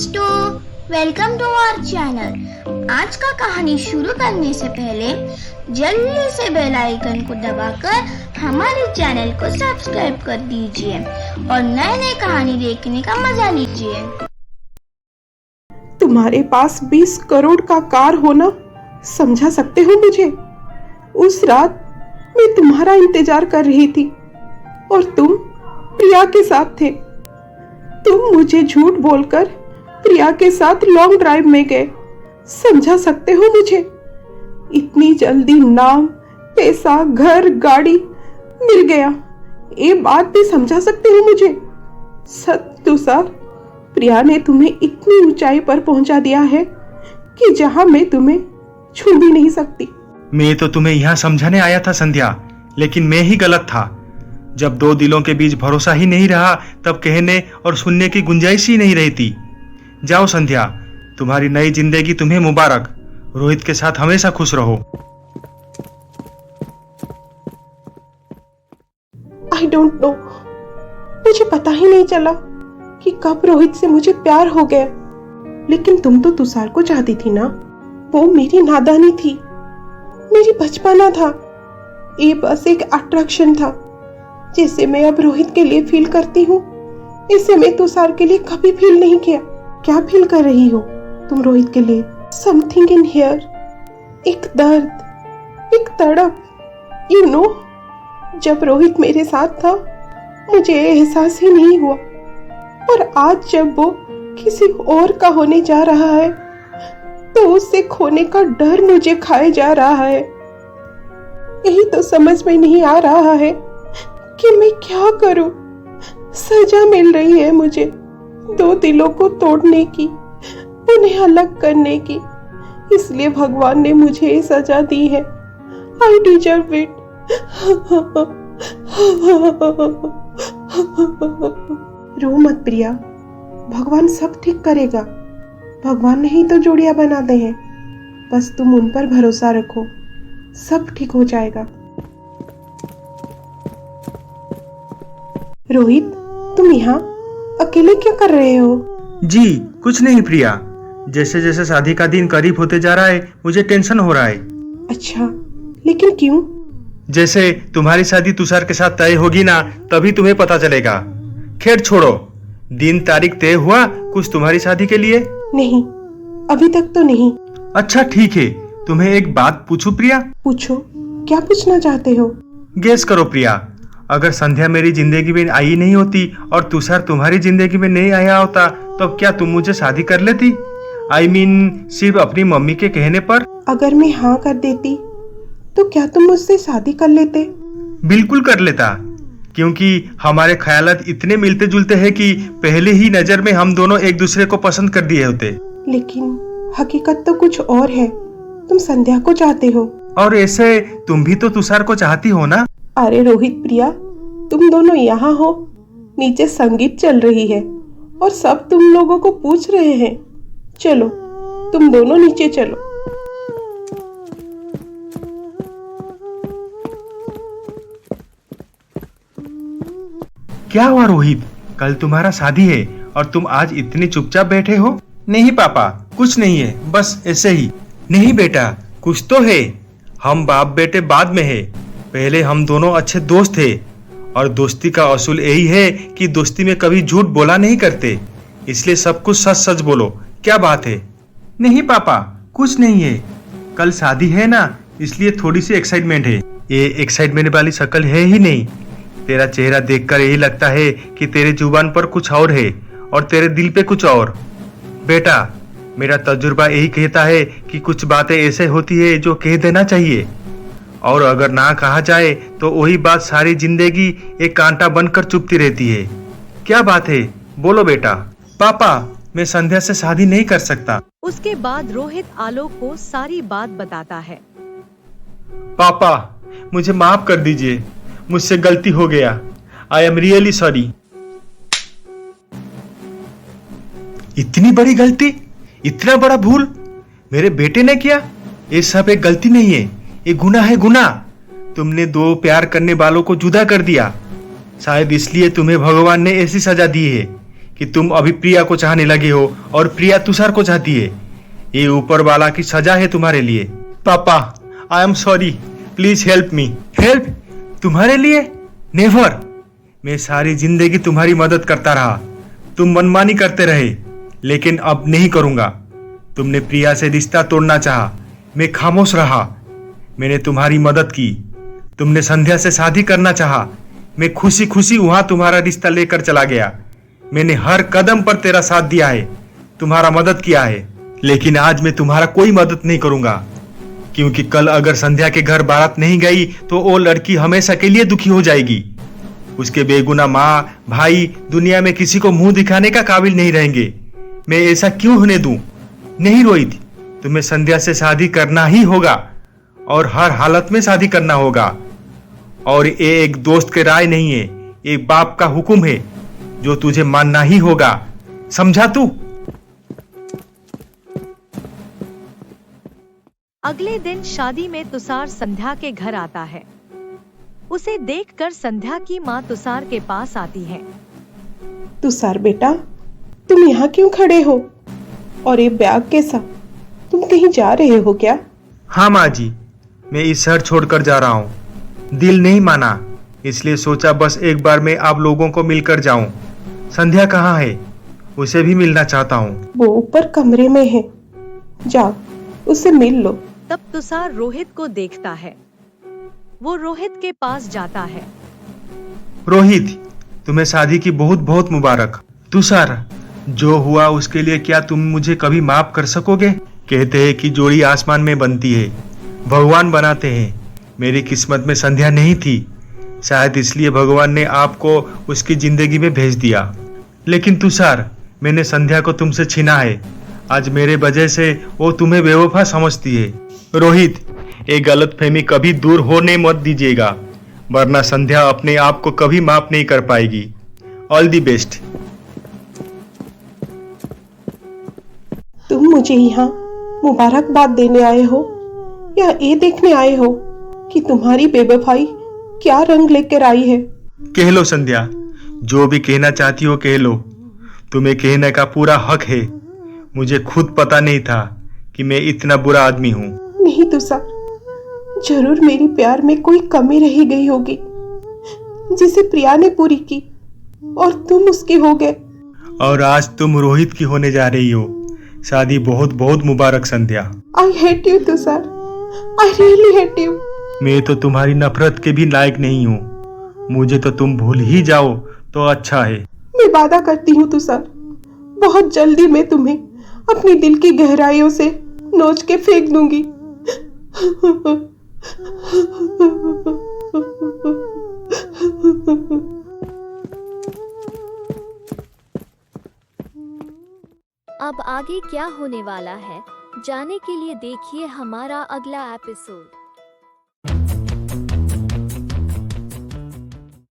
दोस्तों, welcome to our channel. आज का कहानी शुरू करने से पहले जल्दी से बेल आइकन को दबाकर हमारे चैनल को सब्सक्राइब कर दीजिए और नए नए कहानी देखने का मजा लीजिए। तुम्हारे पास 20 करोड़ का कार होना समझा सकते हो मुझे। उस रात मैं तुम्हारा इंतजार कर रही थी और तुम प्रिया के साथ थे। तुम मुझे झूठ बोलकर प्रिया के साथ लॉन्ग ड्राइव में गए। समझा सकते हो मुझे। इतनी जल्दी नाम, पैसा, घर, गाड़ी मिल गया, ये बात भी समझा सकते हो मुझे। तुषार, प्रिया ने तुम्हें इतनी ऊंचाई पर पहुंचा दिया है कि जहां मैं तुम्हें छू भी नहीं सकती। मैं तो तुम्हें यहाँ समझाने आया था संध्या, लेकिन मैं ही गलत था। जब दो दिलों के बीच भरोसा ही नहीं रहा तब कहने और सुनने की गुंजाइश ही नहीं रहती। जाओ संध्या, तुम्हारी नई जिंदगी तुम्हें मुबारक। रोहित के साथ हमेशा खुश रहो। आई डोंट नो, मुझे पता ही नहीं चला कि कब रोहित से मुझे प्यार हो गया। लेकिन तुम तो तुषार को चाहती थी ना। वो मेरी नादानी थी, मेरी बचपना था। ये बस एक अट्रैक्शन था। जैसे मैं अब रोहित के लिए फील करती हूँ, इससे मैं तुषार के लिए कभी फील नहीं किया। क्या फील कर रही हो तुम रोहित के लिए? समथिंग इन हियर, एक दर्द, एक तड़प। यू नो, जब रोहित मेरे साथ था मुझे एहसास ही नहीं हुआ, और आज जब वो किसी और का होने जा रहा है तो उससे खोने का डर मुझे खाए जा रहा है। यही तो समझ में नहीं आ रहा है कि मैं क्या करूं। सजा मिल रही है मुझे दो दिलों को तोड़ने की, उन्हें अलग करने की। इसलिए भगवान ने मुझे ये सजा दी है। I deserve it. रो मत प्रिया, भगवान सब ठीक करेगा। भगवान ने ही तो जोड़ियां बनाते हैं। बस तुम उन पर भरोसा रखो, सब ठीक हो जाएगा। रोहित, तुम यहाँ अकेले क्या कर रहे हो? जी कुछ नहीं प्रिया, जैसे जैसे शादी का दिन करीब होते जा रहा है मुझे टेंशन हो रहा है। अच्छा, लेकिन क्यों? जैसे तुम्हारी शादी तुषार के साथ तय होगी ना, तभी तुम्हें पता चलेगा। खैर छोड़ो, दिन तारीख तय हुआ कुछ तुम्हारी शादी के लिए? नहीं, अभी तक तो नहीं। अच्छा ठीक है, तुम्हें एक बात पूछूं प्रिया? पूछो, क्या पूछना चाहते हो? गेस करो प्रिया, अगर संध्या मेरी जिंदगी में आई नहीं होती और तुषार तुम्हारी जिंदगी में नहीं आया होता तो क्या तुम मुझे शादी कर लेती? I mean, सिर्फ अपनी मम्मी के कहने पर? अगर मैं हाँ कर देती तो क्या तुम मुझसे शादी कर लेते? बिल्कुल कर लेता, क्योंकि हमारे ख्यालात इतने मिलते जुलते हैं कि पहले ही नजर में हम दोनों एक दूसरे को पसंद कर दिए होते। लेकिन हकीकत तो कुछ और है। तुम संध्या को चाहते हो। और ऐसे तुम भी तो तुषार को चाहती हो ना? अरे रोहित, प्रिया, तुम दोनों यहाँ हो। नीचे संगीत चल रही है और सब तुम लोगों को पूछ रहे हैं। चलो, तुम दोनों नीचे चलो। क्या हुआ रोहित, कल तुम्हारा शादी है और तुम आज इतनी चुपचाप बैठे हो? नहीं पापा, कुछ नहीं है, बस ऐसे ही। नहीं बेटा, कुछ तो है। हम बाप बेटे बाद में है, पहले हम दोनों अच्छे दोस्त थे और दोस्ती का असूल यही है कि दोस्ती में कभी झूठ बोला नहीं करते। इसलिए सब कुछ सच सच बोलो। क्या बात है? नहीं पापा, कुछ नहीं है। कल शादी है ना, इसलिए थोड़ी सी एक्साइटमेंट है। ये एक्साइटमेंट वाली शक्ल है ही नहीं। तेरा चेहरा देखकर यही लगता है कि तेरे जुबान पर कुछ और है और तेरे दिल पे कुछ और। बेटा, मेरा तजुर्बा यही कहता है कि कुछ बातें ऐसे होती है जो कह देना चाहिए, और अगर ना कहा जाए तो वही बात सारी जिंदगी एक कांटा बनकर चुभती रहती है। क्या बात है, बोलो बेटा। पापा, मैं संध्या से शादी नहीं कर सकता। उसके बाद रोहित आलोक को सारी बात बताता है। पापा, मुझे माफ कर दीजिए, मुझसे गलती हो गया। I am really sorry. इतनी बड़ी गलती, इतना बड़ा भूल मेरे बेटे ने किया? ये सब एक गलती नहीं है, ये गुनाह है, गुनाह। तुमने दो प्यार करने वालों को जुदा कर दिया। शायद इसलिए तुम्हें भगवान ने ऐसी सजा दी है कि तुम अभी प्रिया को चाहने लगे हो और प्रिया तुषार को चाहती है। ये ऊपर वाला की सजा है तुम्हारे लिए। पापा, I am sorry, please help me. Help? तुम्हारे लिए? नेवर। मैं सारी जिंदगी तुम्हारी मदद करता रहा, तुम मनमानी करते रहे, लेकिन अब नहीं करूंगा। तुमने प्रिया से रिश्ता तोड़ना चाहा, मैं खामोश रहा। मैंने तुम्हारी मदद की। तुमने संध्या से शादी करना चाहा, मैं खुशी खुशी वहां तुम्हारा रिश्ता लेकर चला गया। मैंने हर कदम पर तेरा साथ दिया है, तुम्हारा मदद किया है, लेकिन आज मैं तुम्हारा कोई मदद नहीं करूंगा, क्योंकि कल अगर संध्या के घर बारात नहीं गई तो वो लड़की हमेशा के लिए दुखी हो जाएगी। उसके बेगुनाह माँ भाई दुनिया में किसी को मुंह दिखाने का काबिल नहीं रहेंगे। मैं ऐसा क्यों होने दूं? नहीं रोहित, तुम्हें संध्या से शादी करना ही होगा और हर हालत में शादी करना होगा। और ये एक दोस्त के राय नहीं है, एक बाप का हुक्म है जो तुझे मानना ही होगा। समझा तू? अगले दिन शादी में तुषार संध्या के घर आता है। उसे देखकर संध्या की माँ तुषार के पास आती है। तुषार बेटा, तुम यहाँ क्यों खड़े हो? और ये बैग कैसा? तुम कहीं जा रहे हो क्या? हाँ माँ जी, मैं इस शहर छोड़कर जा रहा हूँ। दिल नहीं माना, इसलिए सोचा बस एक बार मैं आप लोगों को मिलकर जाऊं। संध्या कहाँ है? उसे भी मिलना चाहता हूँ। वो ऊपर कमरे में है, जाओ उससे मिल लो। तब तुषार रोहित को देखता है। वो रोहित के पास जाता है। रोहित, तुम्हें शादी की बहुत बहुत मुबारक। तुषार, जो हुआ उसके लिए क्या तुम मुझे कभी माफ कर सकोगे? कहते हैं कि जोड़ी आसमान में बनती है, भगवान बनाते हैं। मेरी किस्मत में संध्या नहीं थी, शायद इसलिए भगवान ने आपको उसकी जिंदगी में भेज दिया। लेकिन तुषार, मैंने संध्या को तुमसे छीना है। आज मेरे वजह से वो तुम्हें बेवफा समझती है। रोहित, ये गलतफहमी कभी दूर होने मत दीजिएगा, वरना संध्या अपने आप को कभी माफ नहीं कर पाएगी। All the best. तुम मुझे यहाँ मुबारकबाद देने आए हो या ये देखने आए हो कि तुम्हारी बेवफाई क्या रंग लेकर आई है? कह लो संध्या, जो भी कहना चाहती हो कह लो, तुम्हें कहने का पूरा हक है। मुझे खुद पता नहीं था कि मैं इतना बुरा आदमी हूँ। नहीं तुषार, जरूर मेरी प्यार में कोई कमी रह गई होगी जिसे प्रिया ने पूरी की और तुम उसकी हो गए। और आज तुम रोहित की होने जा रही हो। शादी बहुत बहुत मुबारक Sandhya. I hate you Tushar, I really hate you. मैं तो तुम्हारी नफरत के भी लायक नहीं हूँ। मुझे तो तुम भूल ही जाओ तो अच्छा है। मैं वादा करती हूँ तुषार, बहुत जल्दी मैं तुम्हें अपनी दिल की गहराइयों से नोच के फेंक दूंगी। अब आगे क्या होने वाला है, जानने के लिए देखिए हमारा अगला एपिसोड।